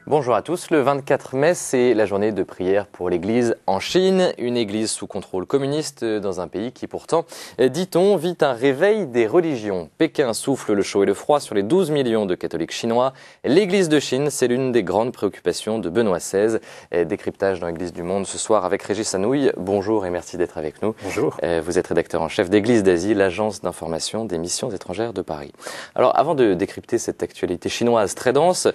Bonjour à tous, le 24 mai, c'est la journée de prière pour l'Église en Chine, une Église sous contrôle communiste dans un pays qui pourtant, dit-on, vit un réveil des religions. Pékin souffle le chaud et le froid sur les 12 millions de catholiques chinois. L'Église de Chine, c'est l'une des grandes préoccupations de Benoît XVI. Décryptage dans l'Église du Monde ce soir avec Régis Anouilh. Bonjour et merci d'être avec nous. Bonjour. Vous êtes rédacteur en chef d'Église d'Asie, l'agence d'information des missions étrangères de Paris. Alors avant de décrypter cette actualité chinoise très dense,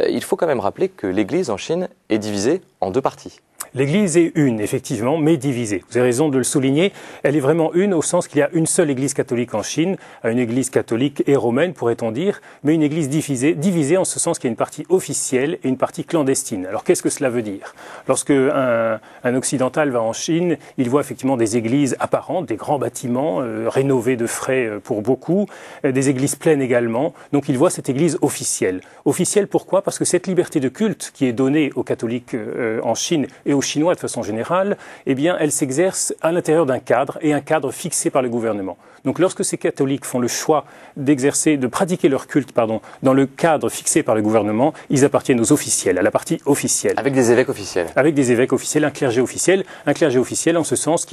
il faut quand même rappeler que l'Église en Chine est divisée en deux parties. L'Église est une, effectivement, mais divisée. Vous avez raison de le souligner. Elle est vraiment une au sens qu'il y a une seule Église catholique en Chine, une Église catholique et romaine, pourrait-on dire, mais une Église divisée en ce sens qu'il y a une partie officielle et une partie clandestine. Alors qu'est-ce que cela veut dire? Lorsque un occidental va en Chine, il voit effectivement des églises apparentes, des grands bâtiments rénovés de frais pour beaucoup, des églises pleines également. Donc il voit cette Église officielle. Officielle pourquoi? Parce que cette liberté de culte qui est donnée aux catholiques en Chine et aux Chinois de façon générale, eh bien, elle s'exerce à l'intérieur d'un cadre, et un cadre fixé par le gouvernement. Donc lorsque ces catholiques font le choix de pratiquer leur culte, dans le cadre fixé par le gouvernement, ils appartiennent aux officiels, à la partie officielle. Avec des évêques officiels. Avec des évêques officiels, un clergé officiel en ce sens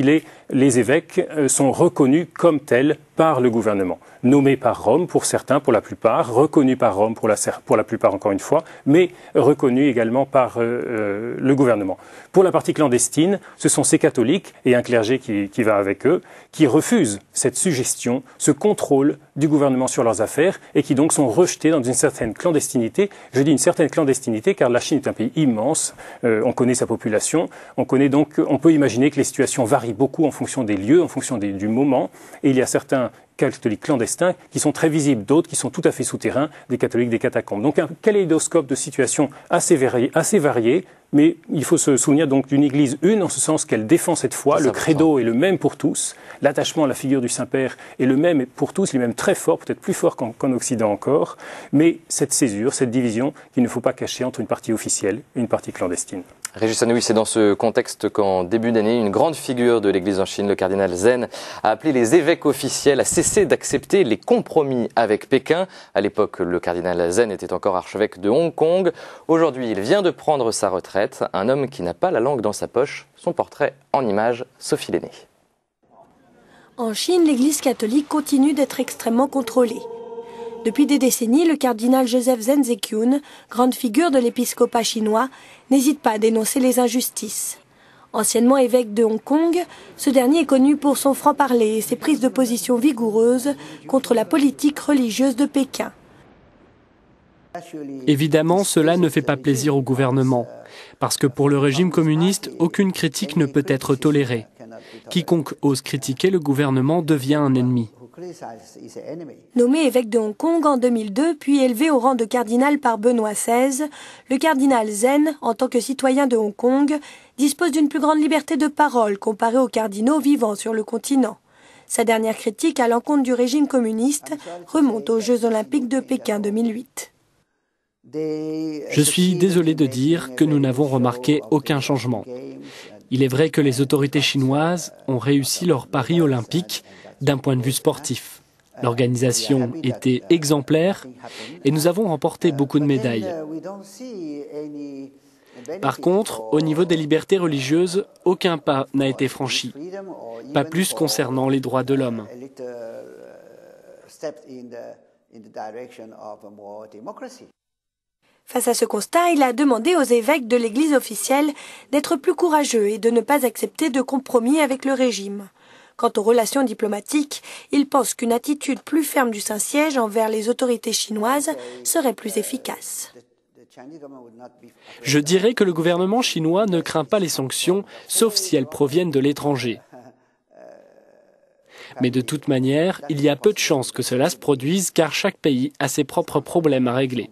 les évêques sont reconnus comme tels par le gouvernement. Nommés par Rome pour certains, pour la plupart, reconnus par Rome pour la plupart encore une fois, mais reconnus également par le gouvernement. Pour la partie clandestine, ce sont ces catholiques et un clergé qui va avec eux, qui refusent cette suggestion, ce contrôle du gouvernement sur leurs affaires et qui donc sont rejetés dans une certaine clandestinité. Je dis une certaine clandestinité car la Chine est un pays immense, on connaît sa population, on peut imaginer que les situations varient beaucoup en fonction des lieux, en fonction du moment, et il y a certains catholiques clandestins qui sont très visibles, d'autres qui sont tout à fait souterrains, des catholiques des catacombes. Donc un kaléidoscope de situations assez variées, mais il faut se souvenir donc d'une Église une, en ce sens qu'elle défend cette foi, le credo est le même pour tous, l'attachement à la figure du Saint-Père est le même pour tous, il est même très fort, peut-être plus fort qu'en Occident encore, mais cette césure, cette division qu'il ne faut pas cacher entre une partie officielle et une partie clandestine. Régis Anouilh, c'est dans ce contexte qu'en début d'année, une grande figure de l'Église en Chine, le cardinal Zen, a appelé les évêques officiels à cesser d'accepter les compromis avec Pékin. À l'époque, le cardinal Zen était encore archevêque de Hong Kong. Aujourd'hui, il vient de prendre sa retraite. Un homme qui n'a pas la langue dans sa poche. Son portrait en images, Sophie Lenné. En Chine, l'Église catholique continue d'être extrêmement contrôlée. Depuis des décennies, le cardinal Joseph Zen Zekiun, grande figure de l'épiscopat chinois, n'hésite pas à dénoncer les injustices. Anciennement évêque de Hong Kong, ce dernier est connu pour son franc-parler et ses prises de position vigoureuses contre la politique religieuse de Pékin. Évidemment, cela ne fait pas plaisir au gouvernement, parce que pour le régime communiste, aucune critique ne peut être tolérée. Quiconque ose critiquer le gouvernement devient un ennemi. Nommé évêque de Hong Kong en 2002, puis élevé au rang de cardinal par Benoît XVI, le cardinal Zen, en tant que citoyen de Hong Kong, dispose d'une plus grande liberté de parole comparée aux cardinaux vivant sur le continent. Sa dernière critique à l'encontre du régime communiste remonte aux Jeux olympiques de Pékin 2008. Je suis désolé de dire que nous n'avons remarqué aucun changement. Il est vrai que les autorités chinoises ont réussi leur pari olympique d'un point de vue sportif. L'organisation était exemplaire et nous avons remporté beaucoup de médailles. Par contre, au niveau des libertés religieuses, aucun pas n'a été franchi, pas plus concernant les droits de l'homme. Face à ce constat, il a demandé aux évêques de l'Église officielle d'être plus courageux et de ne pas accepter de compromis avec le régime. Quant aux relations diplomatiques, il pense qu'une attitude plus ferme du Saint-Siège envers les autorités chinoises serait plus efficace. Je dirais que le gouvernement chinois ne craint pas les sanctions, sauf si elles proviennent de l'étranger. Mais de toute manière, il y a peu de chances que cela se produise car chaque pays a ses propres problèmes à régler.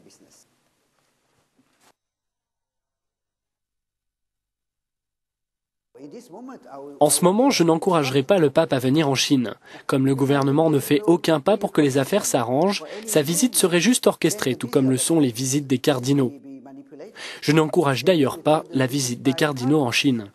En ce moment, je n'encouragerai pas le pape à venir en Chine. Comme le gouvernement ne fait aucun pas pour que les affaires s'arrangent, sa visite serait juste orchestrée, tout comme le sont les visites des cardinaux. Je n'encourage d'ailleurs pas la visite des cardinaux en Chine.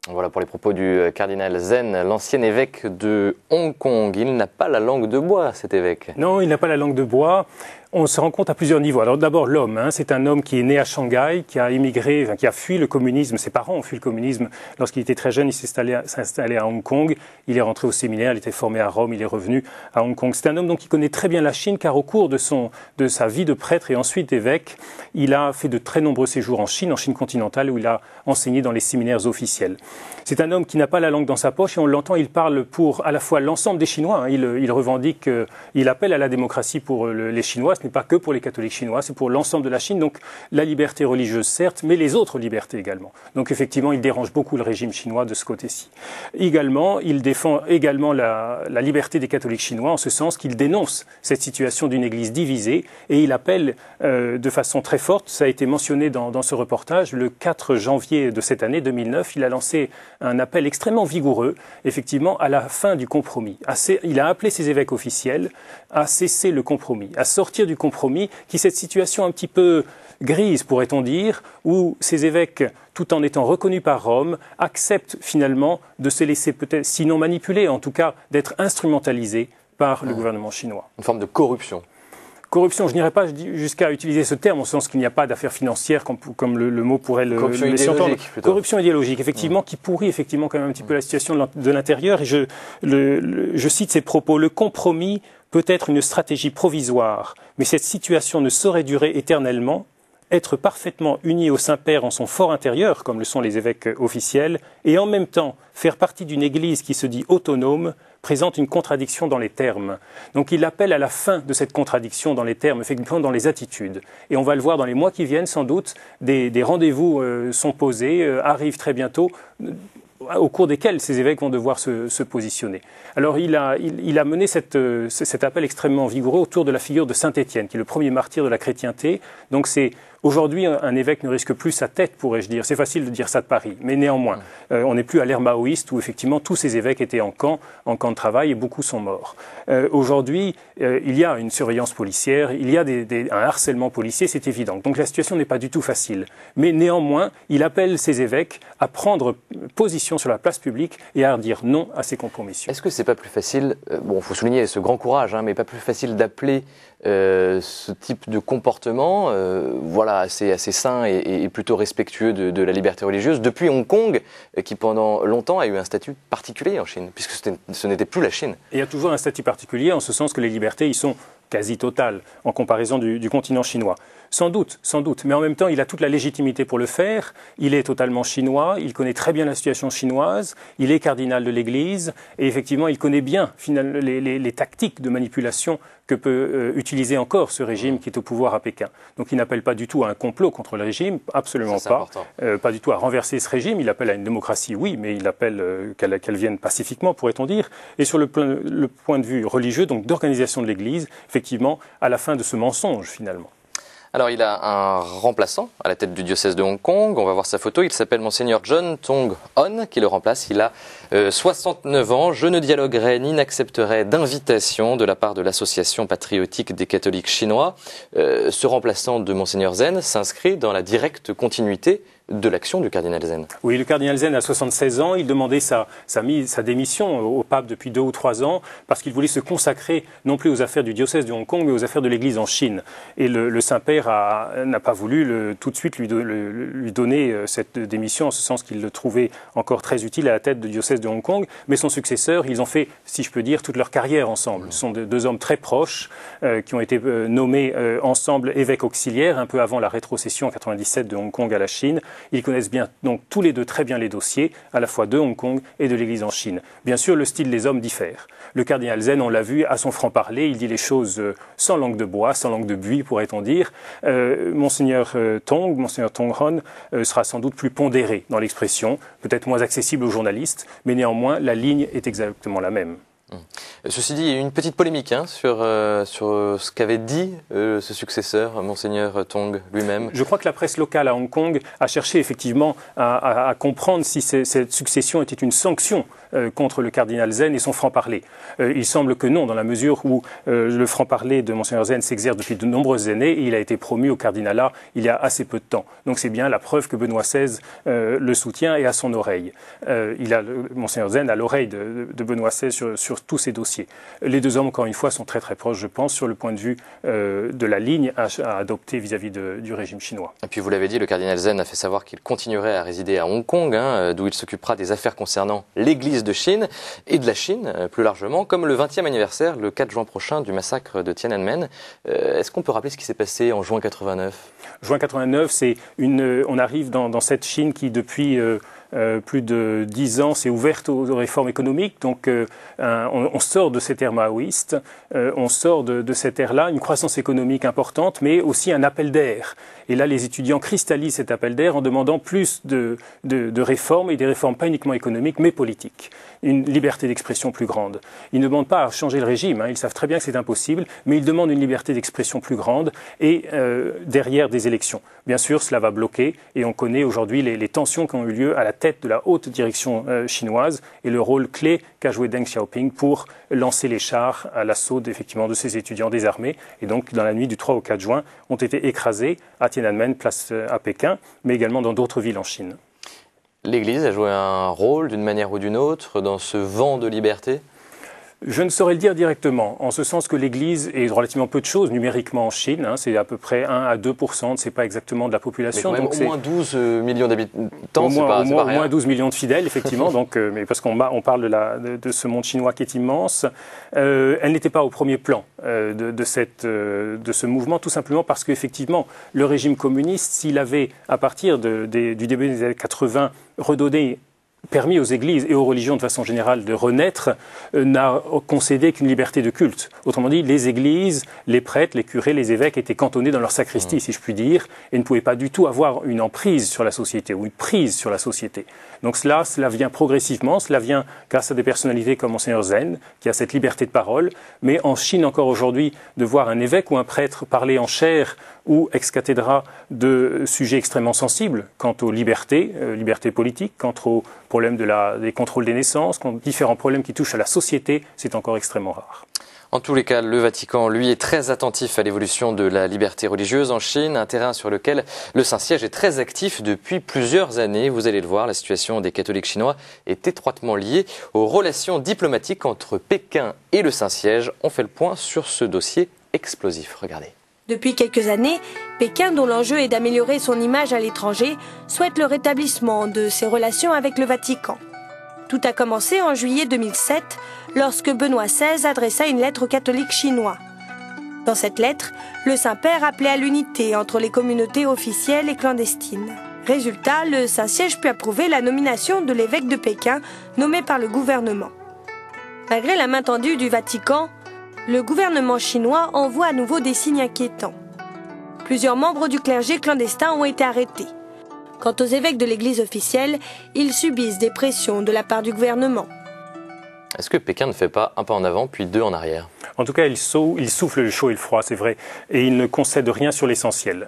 Voilà pour les propos du cardinal Zen, l'ancien évêque de Hong Kong. Il n'a pas la langue de bois, cet évêque. Non, il n'a pas la langue de bois. On se rend compte à plusieurs niveaux. Alors d'abord l'homme, c'est un homme qui est né à Shanghai, qui a immigré, qui a fui le communisme. Ses parents ont fui le communisme lorsqu'il était très jeune. Il s'est installé à Hong Kong. Il est rentré au séminaire, il était formé à Rome, il est revenu à Hong Kong. C'est un homme donc qui connaît très bien la Chine, car au cours de sa vie de prêtre et ensuite d'évêque, il a fait de très nombreux séjours en Chine continentale, où il a enseigné dans les séminaires officiels. C'est un homme qui n'a pas la langue dans sa poche et on l'entend, il parle pour à la fois l'ensemble des Chinois. Il revendique, il appelle à la démocratie pour les Chinois. Ce n'est pas que pour les catholiques chinois, c'est pour l'ensemble de la Chine. Donc la liberté religieuse, certes, mais les autres libertés également. Donc effectivement, il dérange beaucoup le régime chinois de ce côté-ci. Également, il défend également la liberté des catholiques chinois, en ce sens qu'il dénonce cette situation d'une église divisée et il appelle de façon très forte, ça a été mentionné dans ce reportage, le 4 janvier de cette année 2009, il a lancé un appel extrêmement vigoureux, effectivement, à la fin du compromis. Il a appelé ses évêques officiels à cesser le compromis, à sortir du compromis, qui est cette situation un petit peu grise, pourrait-on dire, où ces évêques, tout en étant reconnus par Rome, acceptent finalement de se laisser peut-être, sinon manipuler, en tout cas d'être instrumentalisés par le gouvernement chinois. Une forme de corruption. Corruption, je n'irai pas jusqu'à utiliser ce terme, en sens qu'il n'y a pas d'affaires financières, comme le mot pourrait le laisser entendre. Corruption idéologique, effectivement, qui pourrit effectivement quand même un petit peu la situation de l'intérieur. Et je cite ces propos. Le compromis peut être une stratégie provisoire, mais cette situation ne saurait durer éternellement. Être parfaitement uni au Saint-Père en son fort intérieur, comme le sont les évêques officiels, et en même temps faire partie d'une Église qui se dit autonome, présente une contradiction dans les termes. Donc il appelle à la fin de cette contradiction dans les termes, effectivement dans les attitudes. Et on va le voir dans les mois qui viennent, sans doute, des rendez-vous sont posés, arrivent très bientôt, au cours desquels ces évêques vont devoir se positionner. Alors il a mené cet appel extrêmement vigoureux autour de la figure de Saint Étienne, qui est le premier martyr de la chrétienté. Donc c'est aujourd'hui un évêque ne risque plus sa tête, pourrais-je dire. C'est facile de dire ça de Paris, mais néanmoins, on n'est plus à l'ère maoïste où effectivement tous ces évêques étaient en camp de travail et beaucoup sont morts. Aujourd'hui, il y a une surveillance policière, il y a un harcèlement policier, c'est évident. Donc la situation n'est pas du tout facile. Mais néanmoins, il appelle ces évêques à prendre position sur la place publique et à dire non à ces compromissions. Est-ce que c'est pas plus facile, bon, il faut souligner ce grand courage, mais pas plus facile d'appeler ce type de comportement, voilà, assez sain et plutôt respectueux de la liberté religieuse, depuis Hong Kong, qui pendant longtemps a eu un statut particulier en Chine, puisque ce n'était plus la Chine. Et il y a toujours un statut particulier, en ce sens que les libertés y sont quasi totales, en comparaison du continent chinois. Sans doute, mais en même temps, il a toute la légitimité pour le faire. Il est totalement chinois, il connaît très bien la situation chinoise, il est cardinal de l'Église, et effectivement, il connaît bien les tactiques de manipulation que peut utiliser encore ce régime qui est au pouvoir à Pékin. Donc il n'appelle pas du tout à un complot contre le régime, absolument pas. Pas du tout à renverser ce régime, il appelle à une démocratie, oui, mais il appelle qu'elle vienne pacifiquement, pourrait-on dire. Et sur le point de vue religieux, donc d'organisation de l'Église, effectivement, à la fin de ce mensonge, finalement. Alors, il a un remplaçant à la tête du diocèse de Hong Kong. On va voir sa photo. Il s'appelle Monseigneur John Tong-hon, qui le remplace. Il a 69 ans. Je ne dialoguerai ni n'accepterai d'invitation de la part de l'Association patriotique des catholiques chinois. Ce remplaçant de Monseigneur Zen s'inscrit dans la directe continuité de l'action du cardinal Zen. Oui, le cardinal Zen a 76 ans. Il demandait sa démission au pape depuis 2 ou 3 ans parce qu'il voulait se consacrer non plus aux affaires du diocèse de Hong Kong, mais aux affaires de l'Église en Chine. Et le Saint-Père n'a pas voulu tout de suite lui donner cette démission, en ce sens qu'il le trouvait encore très utile à la tête du diocèse de Hong Kong. Mais son successeur, ils ont fait, si je peux dire, toute leur carrière ensemble. Ce sont 2 hommes très proches qui ont été nommés ensemble évêques auxiliaires un peu avant la rétrocession en 97 de Hong Kong à la Chine. Ils connaissent bien, donc tous les deux très bien les dossiers, à la fois de Hong Kong et de l'Église en Chine. Bien sûr, le style des hommes diffère. Le cardinal Zen, on l'a vu, à son franc-parler, il dit les choses sans langue de bois, sans langue de buis, pourrait-on dire. Monseigneur Tong-hon sera sans doute plus pondéré dans l'expression, peut-être moins accessible aux journalistes, mais néanmoins, la ligne est exactement la même. Ceci dit, il y a eu une petite polémique sur ce qu'avait dit ce successeur, Monseigneur Tong lui-même. Je crois que la presse locale à Hong Kong a cherché effectivement à comprendre si cette succession était une sanction contre le cardinal Zen et son franc-parler. Il semble que non, dans la mesure où le franc-parler de Monseigneur Zen s'exerce depuis de nombreuses années et il a été promu au cardinalat il y a assez peu de temps. Donc c'est bien la preuve que Benoît XVI le soutient et à son oreille. Monseigneur Zen a l'oreille de Benoît XVI sur tous ces dossiers. Les deux hommes, encore une fois, sont très très proches, je pense, sur le point de vue de la ligne à adopter vis-à-vis du régime chinois. Et puis vous l'avez dit, le cardinal Zen a fait savoir qu'il continuerait à résider à Hong Kong, d'où il s'occupera des affaires concernant l'Église de Chine et de la Chine plus largement, comme le 20e anniversaire, le 4 juin prochain, du massacre de Tiananmen. Est-ce qu'on peut rappeler ce qui s'est passé en juin 89 ? Juin 89, on arrive dans cette Chine qui, depuis plus de 10 ans, s'est ouverte aux réformes économiques. Donc, on sort de cette ère maoïste, on sort de cette ère-là, une croissance économique importante, mais aussi un appel d'air. Et là, les étudiants cristallisent cet appel d'air en demandant plus de réformes, et des réformes pas uniquement économiques, mais politiques. Une liberté d'expression plus grande. Ils ne demandent pas à changer le régime, ils savent très bien que c'est impossible, mais ils demandent une liberté d'expression plus grande et derrière des élections. Bien sûr, cela va bloquer et on connaît aujourd'hui les tensions qui ont eu lieu à la tête de la haute direction chinoise et le rôle clé qu'a joué Deng Xiaoping pour lancer les chars à l'assaut effectivement de ces étudiants désarmés. Et donc, dans la nuit du 3 au 4 juin, ont été écrasés à Tiananmen, place à Pékin, mais également dans d'autres villes en Chine. L'Église a joué un rôle d'une manière ou d'une autre dans ce vent de liberté ? Je ne saurais le dire directement, en ce sens que l'Église est relativement peu de choses numériquement en Chine. C'est à peu près 1 à 2%, c'est pas exactement de la population. Mais quand même, au moins 12 millions d'habitants, au moins 12 millions de fidèles, effectivement. Donc, mais parce qu'on parle de ce monde chinois qui est immense. Elle n'était pas au premier plan de ce mouvement, tout simplement parce qu'effectivement, le régime communiste, s'il avait, à partir du début des années 80, permis aux églises et aux religions de façon générale de renaître, n'a concédé qu'une liberté de culte. Autrement dit, les églises, les prêtres, les curés, les évêques étaient cantonnés dans leur sacristie, si je puis dire, et ne pouvaient pas du tout avoir une emprise sur la société ou une prise sur la société. Donc cela vient progressivement, cela vient grâce à des personnalités comme Monseigneur Zen, qui a cette liberté de parole, mais en Chine encore aujourd'hui, de voir un évêque ou un prêtre parler en chair ou ex cathedra de sujets extrêmement sensibles quant aux libertés politiques, quant aux problèmes des contrôles des naissances, quant aux différents problèmes qui touchent à la société, c'est encore extrêmement rare. En tous les cas, le Vatican, lui, est très attentif à l'évolution de la liberté religieuse en Chine, un terrain sur lequel le Saint-Siège est très actif depuis plusieurs années. Vous allez le voir, la situation des catholiques chinois est étroitement liée aux relations diplomatiques entre Pékin et le Saint-Siège. On fait le point sur ce dossier explosif. Regardez. Depuis quelques années, Pékin, dont l'enjeu est d'améliorer son image à l'étranger, souhaite le rétablissement de ses relations avec le Vatican. Tout a commencé en juillet 2007, lorsque Benoît XVI adressa une lettre aux catholiques chinois. Dans cette lettre, le Saint-Père appelait à l'unité entre les communautés officielles et clandestines. Résultat, le Saint-Siège put approuver la nomination de l'évêque de Pékin, nommé par le gouvernement. Malgré la main tendue du Vatican, le gouvernement chinois envoie à nouveau des signes inquiétants. Plusieurs membres du clergé clandestin ont été arrêtés. Quant aux évêques de l'Église officielle, ils subissent des pressions de la part du gouvernement. Est-ce que Pékin ne fait pas un pas en avant puis deux en arrière ? En tout cas, il souffle le chaud et le froid, c'est vrai, et il ne concède rien sur l'essentiel.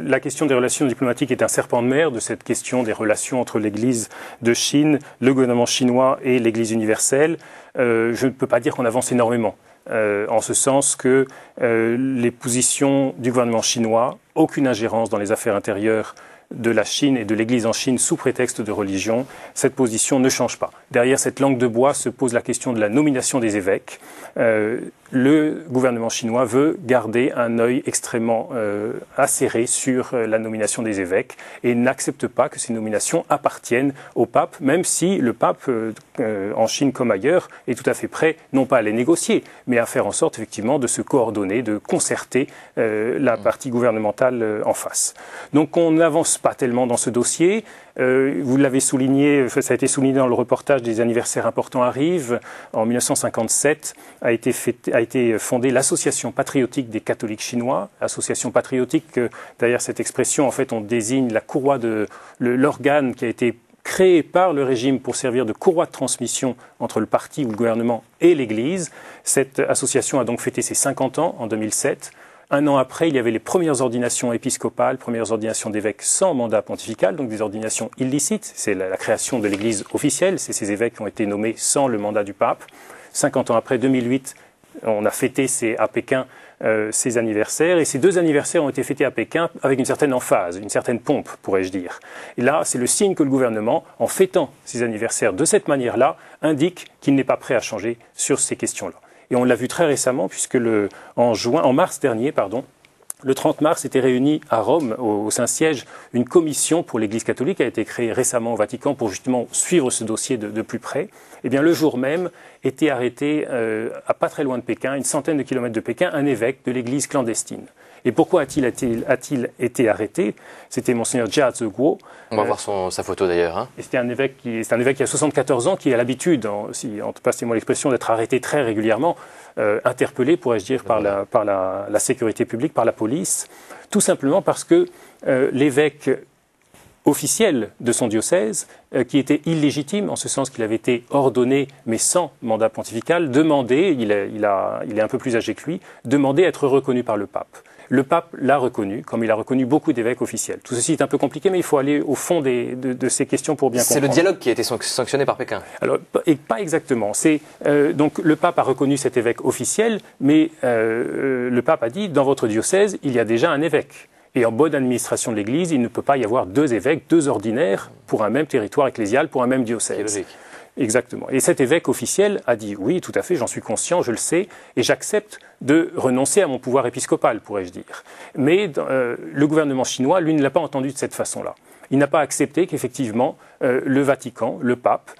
La question des relations diplomatiques est un serpent de mer de cette question des relations entre l'Église de Chine, le gouvernement chinois et l'Église universelle. Je ne peux pas dire qu'on avance énormément. En ce sens que les positions du gouvernement chinois, aucune ingérence dans les affaires intérieures de la Chine et de l'Église en Chine sous prétexte de religion, cette position ne change pas. Derrière cette langue de bois se pose la question de la nomination des évêques. Le gouvernement chinois veut garder un œil extrêmement acéré sur la nomination des évêques et n'accepte pas que ces nominations appartiennent au pape, même si le pape, en Chine comme ailleurs, est tout à fait prêt, non pas à les négocier, mais à faire en sorte effectivement de se coordonner, de concerter la partie gouvernementale en face. Donc on n'avance pas tellement dans ce dossier. Vous l'avez souligné, ça a été souligné dans le reportage, des anniversaires importants arrivent. En 1957 a été fondée l'Association patriotique des catholiques chinois. Association patriotique, derrière cette expression, en fait, on désigne la courroie de l'organe qui a été créée par le régime pour servir de courroie de transmission entre le parti ou le gouvernement et l'Église. Cette association a donc fêté ses 50 ans en 2007. Un an après, il y avait les premières ordinations épiscopales, premières ordinations d'évêques sans mandat pontifical, donc des ordinations illicites. C'est la création de l'Église officielle. C'est ces évêques qui ont été nommés sans le mandat du pape. 50 ans après, 2008, on a fêté à Pékin ces anniversaires. Et ces deux anniversaires ont été fêtés à Pékin avec une certaine emphase, une certaine pompe, pourrais-je dire. Et là, c'est le signe que le gouvernement, en fêtant ces anniversaires de cette manière-là, indique qu'il n'est pas prêt à changer sur ces questions-là. Et on l'a vu très récemment, puisque en mars dernier, le 30 mars était réunie à Rome, au Saint-Siège, une commission pour l'Église catholique qui a été créée récemment au Vatican pour justement suivre ce dossier de plus près. Eh bien, le jour même était arrêté, à pas très loin de Pékin, une centaine de kilomètres de Pékin, un évêque de l'Église clandestine. Et pourquoi a-t-il été arrêté? C'était Monseigneur Jia Ziguo. On va voir sa photo d'ailleurs. Hein. C'est un évêque qui a 74 ans, qui a l'habitude, passez-moi l'expression, d'être arrêté très régulièrement, interpellé, pourrais-je dire, par la sécurité publique, par la police, tout simplement parce que l'évêque officiel de son diocèse, qui était illégitime, en ce sens qu'il avait été ordonné, mais sans mandat pontifical, demandait, il est un peu plus âgé que lui, demandait à être reconnu par le pape. Le pape l'a reconnu, comme il a reconnu beaucoup d'évêques officiels. Tout ceci est un peu compliqué, mais il faut aller au fond de ces questions pour bien comprendre. C'est le dialogue qui a été sanctionné par Pékin. Alors, et pas exactement. Donc le pape a reconnu cet évêque officiel, mais le pape a dit, dans votre diocèse, il y a déjà un évêque. Et en bonne administration de l'Église, il ne peut pas y avoir deux évêques, deux ordinaires, pour un même territoire ecclésial, pour un même diocèse. Exactement. Et cet évêque officiel a dit, oui, tout à fait, j'en suis conscient, je le sais, et j'accepte de renoncer à mon pouvoir épiscopal, pourrais-je dire. Mais le gouvernement chinois, lui, ne l'a pas entendu de cette façon-là. Il n'a pas accepté qu'effectivement le Vatican, le pape,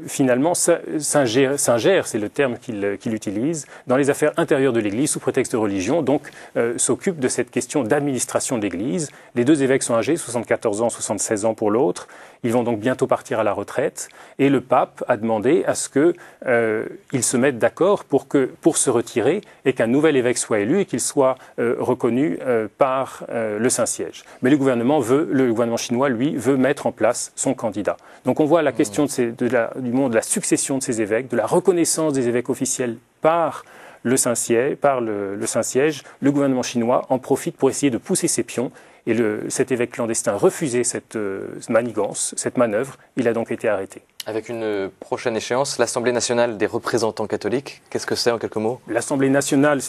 finalement s'ingère, c'est le terme qu'il utilise, dans les affaires intérieures de l'Église sous prétexte de religion, donc s'occupe de cette question d'administration de l'Église. Les deux évêques sont âgés, 74 ans, 76 ans pour l'autre. Ils vont donc bientôt partir à la retraite. Et le pape a demandé à ce qu'ils se mettent d'accord pour se retirer et qu'un nouvel évêque soit élu et qu'il soit reconnu par le Saint-Siège. Mais le gouvernement chinois, lui, veut mettre en place son candidat. Donc on voit la question de la succession de ces évêques, de la reconnaissance des évêques officiels par le Saint-Siège. Le gouvernement chinois en profite pour essayer de pousser ses pions. Et cet évêque clandestin refusait cette manigance, cette manœuvre. Il a donc été arrêté. Avec une prochaine échéance, l'Assemblée nationale des représentants catholiques, qu'est-ce que c'est en quelques mots? L'Assemblée nationale,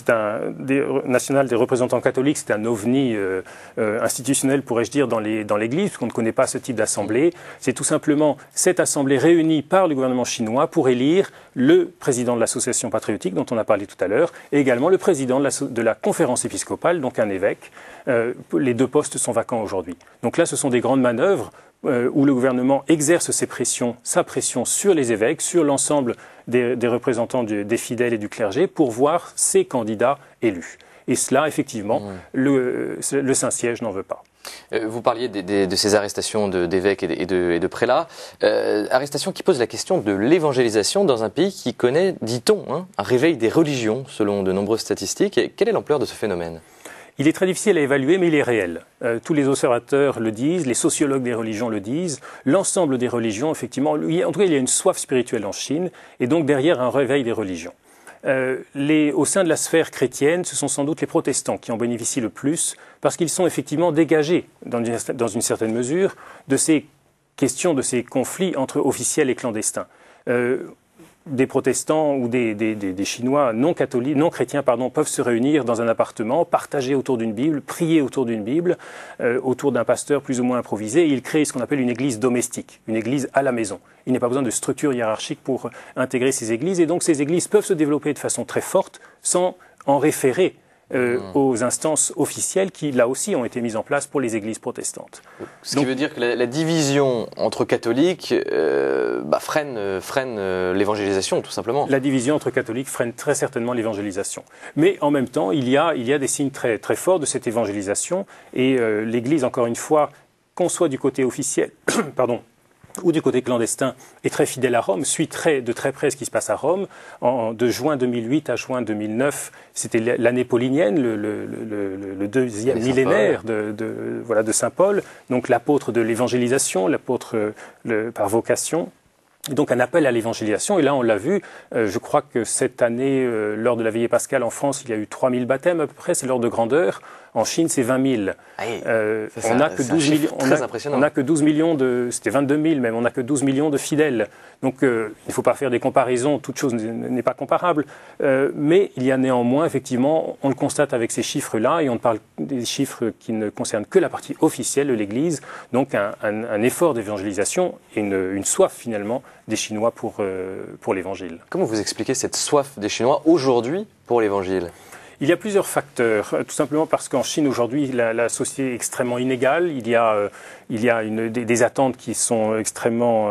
nationale des représentants catholiques, c'est un ovni institutionnel, pourrais-je dire, dans l'Église, parce qu'on ne connaît pas ce type d'assemblée. C'est tout simplement cette assemblée réunie par le gouvernement chinois pour élire le président de l'association patriotique, dont on a parlé tout à l'heure, et également le président de la conférence épiscopale, donc un évêque. Les deux postes sont vacants aujourd'hui. Donc là, ce sont des grandes manœuvres où le gouvernement exerce sa pression sur les évêques, sur l'ensemble des représentants des fidèles et du clergé pour voir ses candidats élus. Et cela, effectivement, le Saint-Siège n'en veut pas. Vous parliez de ces arrestations d'évêques et de prélats, arrestations qui posent la question de l'évangélisation dans un pays qui connaît, dit-on, un réveil des religions, selon de nombreuses statistiques. Et quelle est l'ampleur de ce phénomène ? Il est très difficile à évaluer, mais il est réel. Tous les observateurs le disent, les sociologues des religions le disent, l'ensemble des religions, effectivement, en tout cas, il y a une soif spirituelle en Chine, et donc derrière un réveil des religions. Au sein de la sphère chrétienne, ce sont sans doute les protestants qui en bénéficient le plus, parce qu'ils sont effectivement dégagés, dans une certaine mesure, de ces questions, de ces conflits entre officiels et clandestins. Des protestants ou des Chinois non chrétiens, peuvent se réunir dans un appartement, partager autour d'une Bible, prier autour d'une Bible, autour d'un pasteur plus ou moins improvisé, et ils créent ce qu'on appelle une église domestique, une église à la maison. Il n'y a pas besoin de structure hiérarchique pour intégrer ces églises, et donc ces églises peuvent se développer de façon très forte sans en référer aux instances officielles qui, là aussi, ont été mises en place pour les églises protestantes. Ce qui veut dire que la division entre catholiques freine l'évangélisation, tout simplement. La division entre catholiques freine très certainement l'évangélisation. Mais en même temps, il y a des signes très, très forts de cette évangélisation, et l'Église, encore une fois, qu'on soit du côté officiel, ou du côté clandestin, est très fidèle à Rome, suit de très près ce qui se passe à Rome. De juin 2008 à juin 2009, c'était l'année paulinienne, le deuxième millénaire de Saint Paul, donc l'apôtre de l'évangélisation, l'apôtre par vocation. Et donc un appel à l'évangélisation, et là on l'a vu, je crois que cette année, lors de la veillée pascale en France, il y a eu 3000 baptêmes à peu près, c'est l'ordre de grandeur. En Chine, c'est 20 000. On n'a que 12 millions. On n'a que 12 millions de. C'était 22 000 même. On n'a que 12 millions de fidèles. Donc, il ne faut pas faire des comparaisons. Toute chose n'est pas comparable. Mais il y a néanmoins, effectivement, on le constate avec ces chiffres-là, et on parle des chiffres qui ne concernent que la partie officielle de l'Église. Donc, un effort d'évangélisation et une soif finalement des Chinois pour l'Évangile. Comment vous expliquez cette soif des Chinois aujourd'hui pour l'Évangile ? Il y a plusieurs facteurs, tout simplement parce qu'en Chine aujourd'hui la société est extrêmement inégale, il y a des attentes qui sont extrêmement,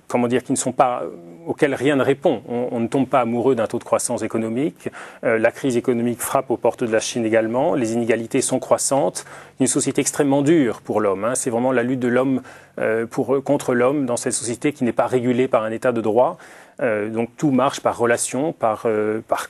qui ne sont pas, auxquelles rien ne répond. On ne tombe pas amoureux d'un taux de croissance économique, la crise économique frappe aux portes de la Chine également, les inégalités sont croissantes, une société extrêmement dure pour l'homme, c'est vraiment la lutte de l'homme contre l'homme dans cette société qui n'est pas régulée par un état de droit. Donc tout marche par relation, par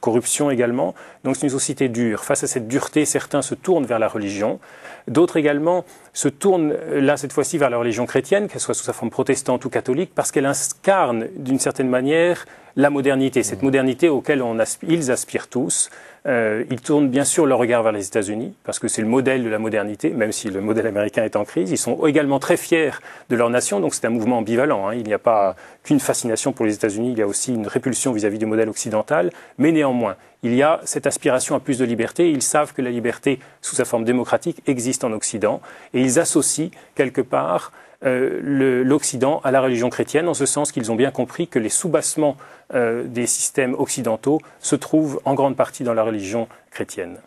corruption également. Donc c'est une société dure. Face à cette dureté, certains se tournent vers la religion. D'autres également se tournent, là cette fois-ci, vers la religion chrétienne, qu'elle soit sous sa forme protestante ou catholique, parce qu'elle incarne d'une certaine manière la modernité, cette modernité auquel ils aspirent tous. Ils tournent bien sûr leur regard vers les États-Unis, parce que c'est le modèle de la modernité, même si le modèle américain est en crise. Ils sont également très fiers de leur nation, donc c'est un mouvement ambivalent. Il n'y a pas qu'une fascination pour les États-Unis, il y a aussi une répulsion vis-à-vis du modèle occidental, mais néanmoins, il y a cette aspiration à plus de liberté. Ils savent que la liberté, sous sa forme démocratique, existe en Occident, et ils associent quelque part l'Occident à la religion chrétienne, en ce sens qu'ils ont bien compris que les soubassements des systèmes occidentaux se trouvent en grande partie dans la religion chrétienne.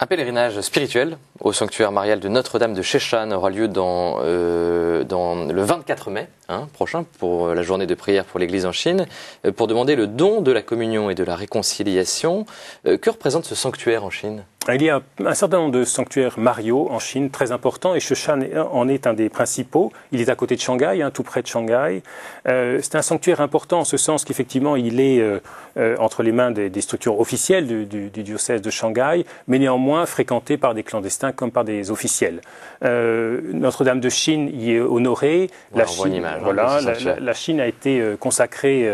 Un pèlerinage spirituel au sanctuaire marial de Notre-Dame de Sheshan aura lieu dans le 24 mai prochain pour la journée de prière pour l'Église en Chine, pour demander le don de la communion et de la réconciliation. Que représente ce sanctuaire en Chine ? Il y a un certain nombre de sanctuaires mariaux en Chine très importants et Sheshan en est un des principaux. Il est à côté de Shanghai, tout près de Shanghai. C'est un sanctuaire important en ce sens qu'effectivement il est entre les mains des structures officielles du diocèse de Shanghai, mais néanmoins fréquenté par des clandestins comme par des officiels. Notre-Dame de Chine y est honorée. La Chine a été consacrée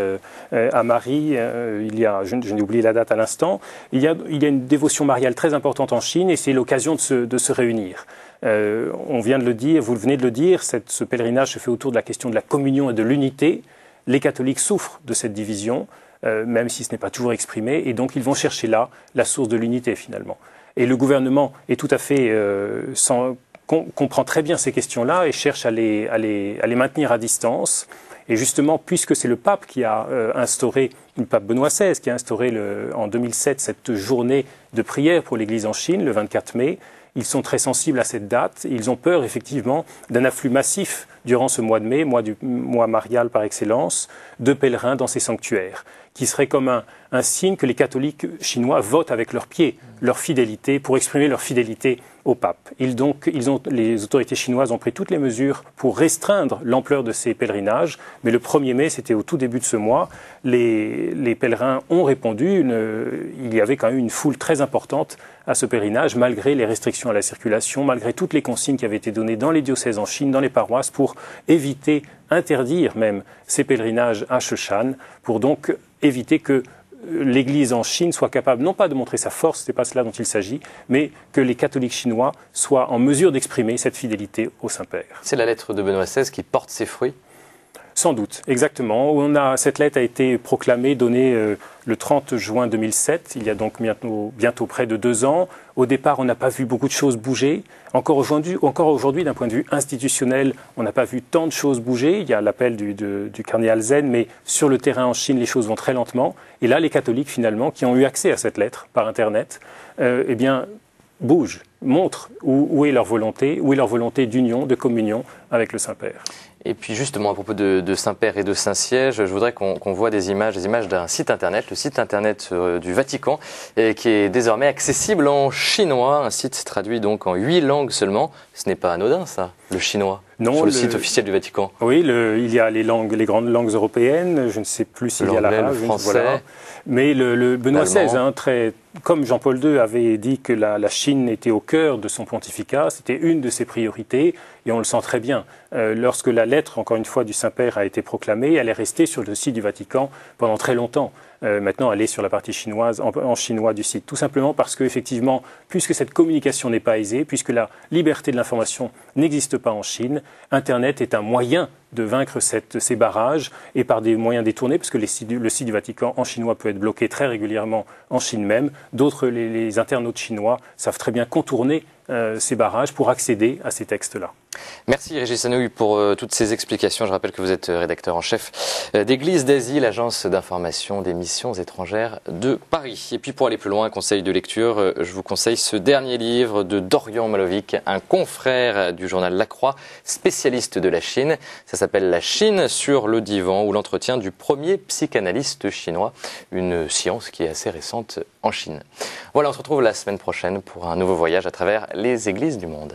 à Marie. Je n'ai oublié la date à l'instant. Il y a une dévotion mariale très importante en Chine et c'est l'occasion de se réunir. On vient de le dire, vous venez de le dire, ce pèlerinage se fait autour de la question de la communion et de l'unité. Les catholiques souffrent de cette division, même si ce n'est pas toujours exprimé, et donc ils vont chercher là la source de l'unité finalement. Et le gouvernement est tout à fait comprend très bien ces questions-là et cherche à les maintenir à distance. Et justement, puisque c'est le pape qui a instauré, le pape Benoît XVI, qui a instauré en 2007 cette journée de prière pour l'Église en Chine, le 24 mai, ils sont très sensibles à cette date. Ils ont peur effectivement d'un afflux massif durant ce mois de mai, mois marial par excellence, de pèlerins dans ces sanctuaires, qui serait comme un signe que les catholiques chinois votent avec leurs pieds leur fidélité, pour exprimer leur fidélité au pape. Les autorités chinoises ont pris toutes les mesures pour restreindre l'ampleur de ces pèlerinages, mais le 1er mai, c'était au tout début de ce mois, les pèlerins ont répondu, il y avait quand même une foule très importante à ce pèlerinage, malgré les restrictions à la circulation, malgré toutes les consignes qui avaient été données dans les diocèses en Chine, dans les paroisses, pour éviter, interdire même ces pèlerinages à Sheshan, pour donc éviter que l'Église en Chine soit capable, non pas de montrer sa force, ce n'est pas cela dont il s'agit, mais que les catholiques chinois soient en mesure d'exprimer cette fidélité au Saint-Père. C'est la lettre de Benoît XVI qui porte ses fruits ? Sans doute, exactement. Cette lettre a été proclamée, donnée le 30 juin 2007, il y a donc bientôt près de 2 ans. Au départ, on n'a pas vu beaucoup de choses bouger. Encore aujourd'hui, d'un point de vue institutionnel, on n'a pas vu tant de choses bouger. Il y a l'appel du cardinal Zen, mais sur le terrain en Chine, les choses vont très lentement. Et là, les catholiques, finalement, qui ont eu accès à cette lettre par Internet, bougent, montrent où est leur volonté d'union, de communion avec le Saint-Père. Et puis justement, à propos de Saint-Père et de Saint-Siège, je voudrais qu'on voit des images d'un site internet, le site internet du Vatican, qui est désormais accessible en chinois, un site traduit donc en 8 langues seulement. Ce n'est pas anodin ça, le chinois, non, sur le site officiel du Vatican. Oui, il y a les grandes langues européennes, je ne sais plus s'il y a l'arabe, le français, voilà. Mais le Benoît XVI, comme Jean-Paul II avait dit que la Chine était au cœur de son pontificat, c'était une de ses priorités, et on le sent très bien. Lorsque la lettre, encore une fois, du Saint-Père a été proclamée, elle est restée sur le site du Vatican pendant très longtemps. Maintenant, elle est sur la partie chinoise, en chinois du site. Tout simplement parce qu'effectivement, puisque cette communication n'est pas aisée, puisque la liberté de l'information n'existe pas en Chine, Internet est un moyen de vaincre ces barrages, et par des moyens détournés, parce que le site du Vatican en chinois peut être bloqué très régulièrement en Chine même. D'autres, les internautes chinois, savent très bien contourner ces barrages pour accéder à ces textes-là. Merci Régis Anouilh pour toutes ces explications. Je rappelle que vous êtes rédacteur en chef d'Église d'Asie, l'agence d'information des missions étrangères de Paris. Et puis pour aller plus loin, conseil de lecture, je vous conseille ce dernier livre de Dorian Malovic, un confrère du journal La Croix, spécialiste de la Chine. Ça s'appelle La Chine sur le divan, ou l'entretien du premier psychanalyste chinois, une science qui est assez récente en Chine. Voilà, on se retrouve la semaine prochaine pour un nouveau voyage à travers les églises du monde.